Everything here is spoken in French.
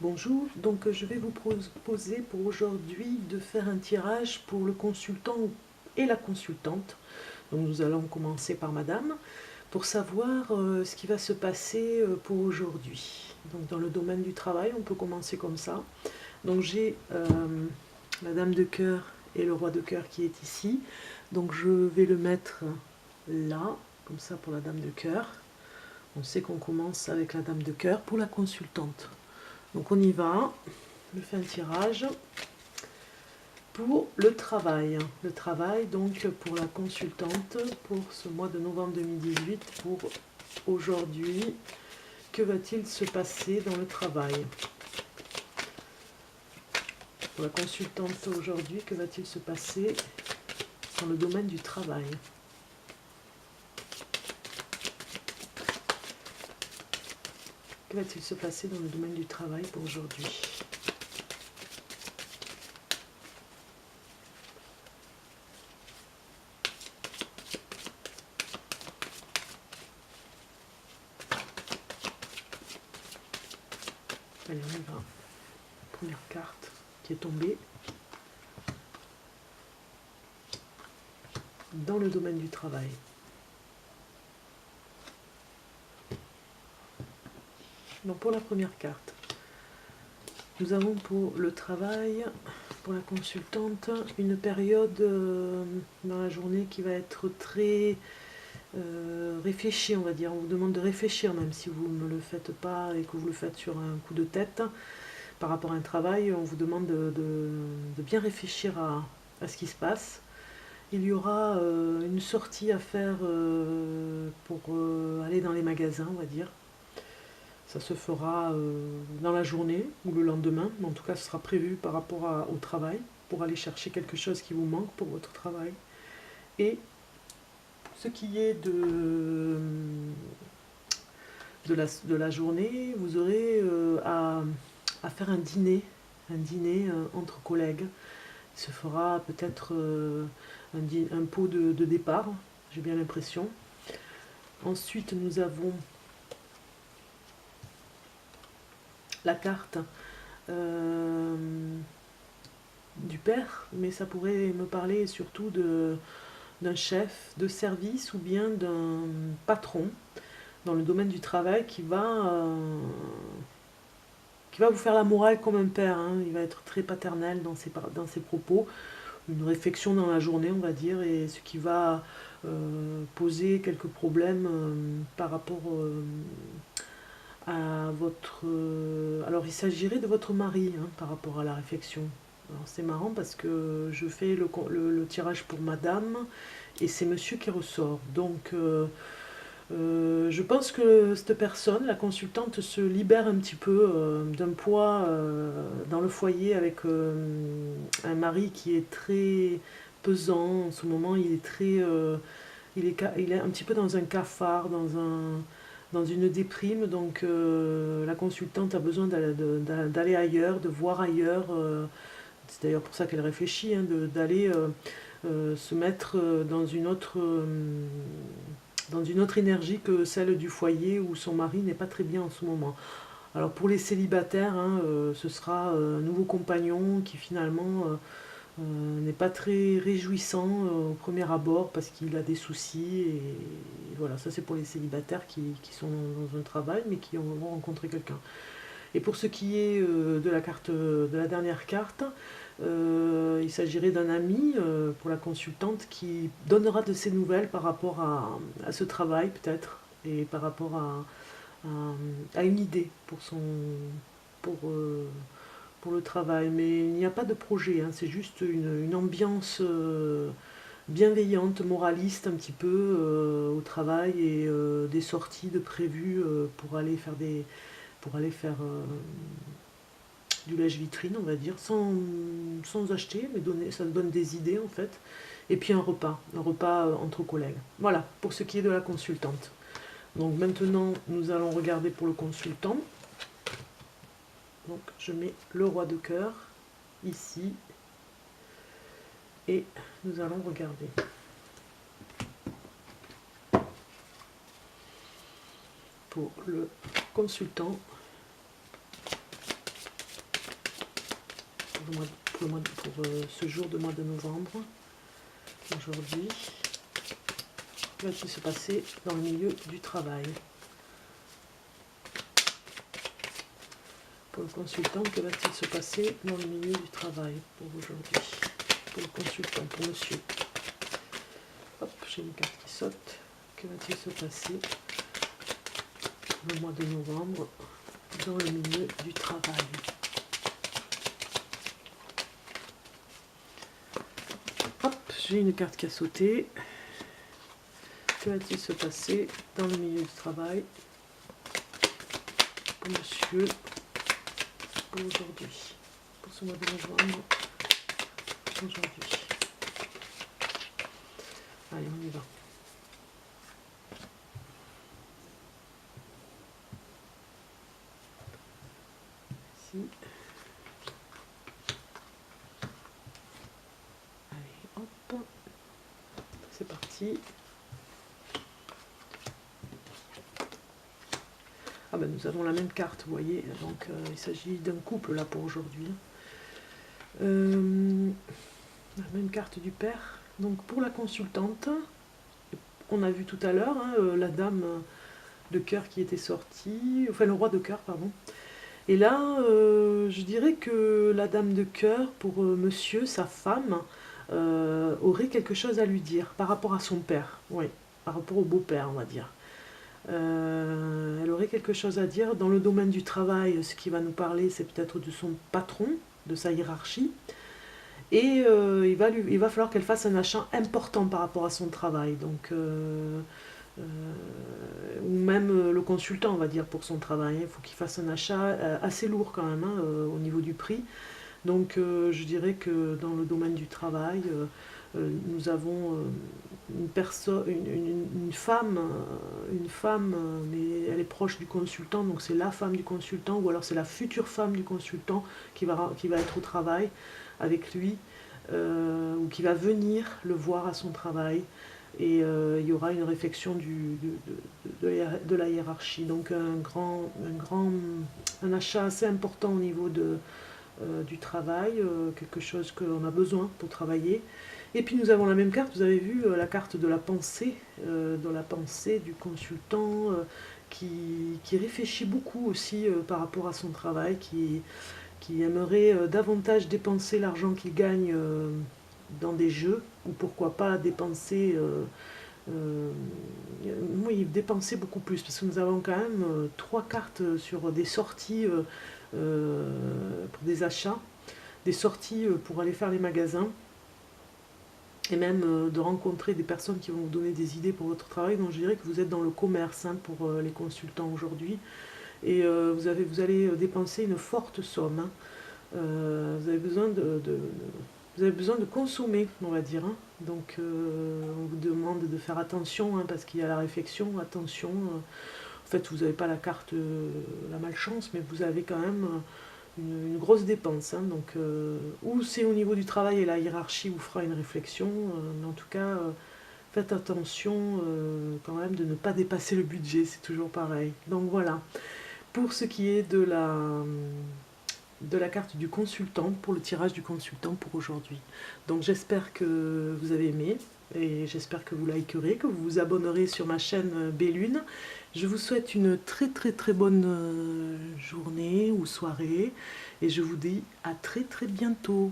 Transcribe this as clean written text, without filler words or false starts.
Bonjour, donc je vais vous proposer pour aujourd'hui de faire un tirage pour le consultant et la consultante. Donc nous allons commencer par madame pour savoir ce qui va se passer pour aujourd'hui. Donc dans le domaine du travail, on peut commencer comme ça. Donc j'ai la dame de cœur et le roi de cœur qui est ici. Donc je vais le mettre là, comme ça pour la dame de cœur. On sait qu'on commence avec la dame de cœur pour la consultante. Donc on y va, je fais un tirage pour le travail. Le travail donc pour la consultante pour ce mois de novembre 2018, pour aujourd'hui. Que va-t-il se passer dans le travail? Pour la consultante aujourd'hui, que va-t-il se passer dans le domaine du travail? Que va-t-il se passer dans le domaine du travail pour aujourd'hui? Allez, on y va. Première carte qui est tombée. Dans le domaine du travail. Donc pour la première carte, nous avons pour le travail, pour la consultante, une période dans la journée qui va être très réfléchie, on va dire. On vous demande de réfléchir, même si vous ne le faites pas et que vous le faites sur un coup de tête. Par rapport à un travail, on vous demande de bien réfléchir à ce qui se passe. Il y aura une sortie à faire pour aller dans les magasins, on va dire. Ça se fera dans la journée ou le lendemain, mais en tout cas ce sera prévu par rapport au travail, pour aller chercher quelque chose qui vous manque pour votre travail. Et ce qui est de la journée, vous aurez à faire un dîner entre collègues. Il se fera peut-être un pot de départ, j'ai bien l'impression. Ensuite, nous avons la carte du père, mais ça pourrait me parler surtout d'un chef de service ou bien d'un patron dans le domaine du travail qui va vous faire la morale comme un père. Hein. Il va être très paternel dans ses propos, une réflexion dans la journée, on va dire, et ce qui va poser quelques problèmes par rapport à votre... alors il s'agirait de votre mari par rapport à la réflexion. Alors c'est marrant parce que je fais le tirage pour madame et c'est monsieur qui ressort. Donc je pense que cette personne, la consultante, se libère un petit peu d'un poids dans le foyer avec un mari qui est très pesant. En ce moment, il est très... il est un petit peu dans un cafard, dans une déprime, donc la consultante a besoin d'aller ailleurs, de voir ailleurs. C'est d'ailleurs pour ça qu'elle réfléchit, d'aller se mettre dans une autre énergie que celle du foyer où son mari n'est pas très bien en ce moment. Alors pour les célibataires, ce sera un nouveau compagnon qui finalement n'est pas très réjouissant au premier abord parce qu'il a des soucis. Et voilà, ça c'est pour les célibataires qui sont dans un travail mais qui vont rencontrer quelqu'un. Et pour ce qui est de la carte, de la dernière carte, il s'agirait d'un ami pour la consultante qui donnera de ses nouvelles par rapport à ce travail peut-être et par rapport à une idée pour, euh, pour le travail. Mais il n'y a pas de projet, c'est juste une ambiance bienveillante, moraliste un petit peu au travail et des sorties de prévues pour aller faire du lèche-vitrine, on va dire, sans acheter, mais ça donne des idées en fait. Et puis un repas entre collègues. Voilà, pour ce qui est de la consultante. Donc maintenant, nous allons regarder pour le consultant. Donc je mets le roi de cœur ici. Et nous allons regarder. Pour le consultant. pour ce jour de mois de novembre. Aujourd'hui, que va-t-il se passer dans le milieu du travail? Pour le consultant, que va-t-il se passer dans le milieu du travail pour aujourd'hui? Pour le consultant, pour monsieur. Hop, j'ai une carte qui saute. Que va-t-il se passer le mois de novembre dans le milieu du travail? Hop, j'ai une carte qui a sauté. Que va-t-il se passer dans le milieu du travail pour monsieur, pour aujourd'hui, pour ce mois de novembre, aujourd'hui? Allez, on y va. Ici. Allez, hop. C'est parti. Ah ben nous avons la même carte, vous voyez, donc il s'agit d'un couple là pour aujourd'hui. La même carte du père. Donc pour la consultante, on a vu tout à l'heure hein, la dame de cœur qui était sortie, enfin le roi de cœur, pardon. Et là, je dirais que la dame de cœur, pour monsieur, sa femme, aurait quelque chose à lui dire par rapport à son père, oui, par rapport au beau-père, on va dire. Elle aurait quelque chose à dire dans le domaine du travail. Ce qui va nous parler, c'est peut-être de son patron, de sa hiérarchie. Et il va falloir qu'elle fasse un achat important par rapport à son travail. Donc, ou même le consultant, on va dire, pour son travail. Il faut qu'il fasse un achat assez lourd quand même, hein, au niveau du prix. Donc, je dirais que dans le domaine du travail, nous avons une femme, mais elle est proche du consultant, donc c'est la femme du consultant, ou alors c'est la future femme du consultant qui va être au travail avec lui, ou qui va venir le voir à son travail, et il y aura une réflexion de la hiérarchie. Donc un achat assez important au niveau du travail, quelque chose qu'on a besoin pour travailler. Et puis nous avons la même carte, vous avez vu la carte de la pensée du consultant qui réfléchit beaucoup aussi par rapport à son travail, qui aimerait davantage dépenser l'argent qu'il gagne dans des jeux, ou pourquoi pas dépenser, oui, dépenser beaucoup plus, parce que nous avons quand même trois cartes sur des sorties pour des achats, des sorties pour aller faire les magasins, et même de rencontrer des personnes qui vont vous donner des idées pour votre travail. Donc je dirais que vous êtes dans le commerce hein, pour les consultants aujourd'hui, et vous allez dépenser une forte somme. Hein. Vous avez besoin de consommer, on va dire. Hein. Donc on vous demande de faire attention, hein, parce qu'il y a la réflexion, attention. En fait, vous n'avez pas la carte, la malchance, mais vous avez quand même une grosse dépense. Hein. Donc, ou c'est au niveau du travail et la hiérarchie vous fera une réflexion, mais en tout cas, faites attention quand même de ne pas dépasser le budget, c'est toujours pareil. Donc voilà, pour ce qui est de la carte du consultant, pour le tirage du consultant pour aujourd'hui. Donc j'espère que vous avez aimé, et j'espère que vous likerez, que vous vous abonnerez sur ma chaîne Bellune. Je vous souhaite une très très très bonne journée ou soirée, et je vous dis à très très bientôt.